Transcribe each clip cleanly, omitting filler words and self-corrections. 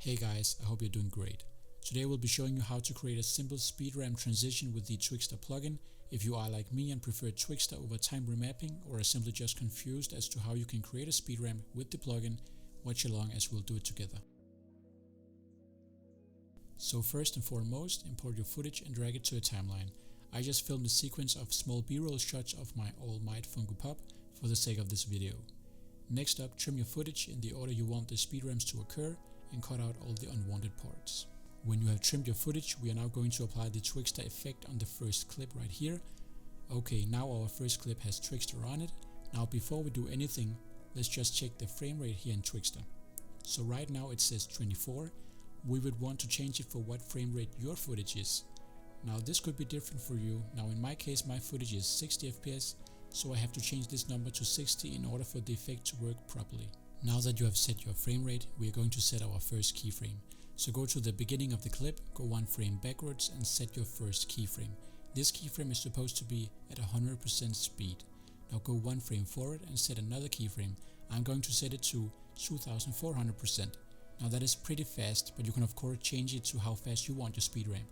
Hey guys, I hope you're doing great. Today we'll be showing you how to create a simple speed ramp transition with the Twixtor plugin if you are like me and prefer Twixtor over time remapping, or are simply just confused as to how you can create a speed ramp with the plugin. Watch along as we'll do it together. So first and foremost, import your footage and drag it to a timeline. I just filmed a sequence of small b-roll shots of my All Might Funko Pop for the sake of this video. Next up, trim your footage in the order you want the speed ramps to occur and cut out all the unwanted parts. When you have trimmed your footage, we are now going to apply the Twixtor effect on the first clip right here. Okay, now our first clip has Twixtor on it. Now before we do anything, let's just check the frame rate here in Twixtor. So right now it says 24. We would want to change it for what frame rate your footage is. Now this could be different for you. Now in my case, my footage is 60 FPS, so I have to change this number to 60 in order for the effect to work properly. Now that you have set your frame rate, we are going to set our first keyframe. So go to the beginning of the clip, go one frame backwards and set your first keyframe. This keyframe is supposed to be at 100% speed. Now go one frame forward and set another keyframe. I'm going to set it to 2400%. Now that is pretty fast, but you can of course change it to how fast you want your speed ramp.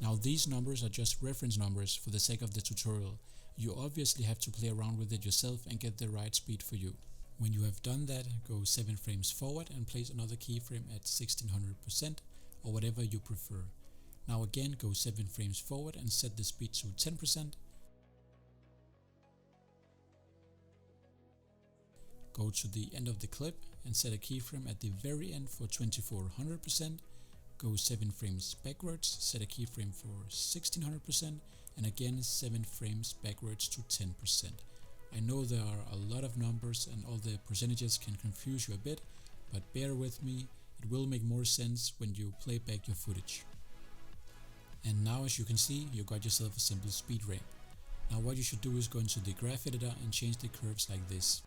Now these numbers are just reference numbers for the sake of the tutorial. You obviously have to play around with it yourself and get the right speed for you. When you have done that, go 7 frames forward and place another keyframe at 1600% or whatever you prefer. Now again, go 7 frames forward and set the speed to 10%. Go to the end of the clip and set a keyframe at the very end for 2400%. Go 7 frames backwards, set a keyframe for 1600% and again 7 frames backwards to 10%. I know there are a lot of numbers and all the percentages can confuse you a bit, but bear with me, it will make more sense when you play back your footage. And now as you can see, you got yourself a simple speed ramp. Now what you should do is go into the graph editor and change the curves like this.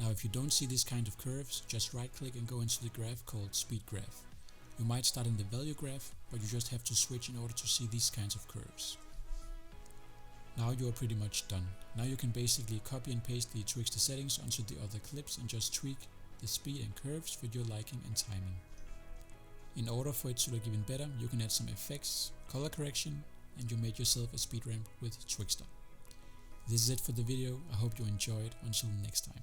Now if you don't see this kind of curves, just right click and go into the graph called Speed Graph. You might start in the value graph, but you just have to switch in order to see these kinds of curves. Now you are pretty much done. Now you can basically copy and paste the Twixtor settings onto the other clips and just tweak the speed and curves for your liking and timing. In order for it to look even better, you can add some effects, color correction, and you made yourself a speed ramp with Twixtor. This is it for the video. I hope you enjoyed. Until next time.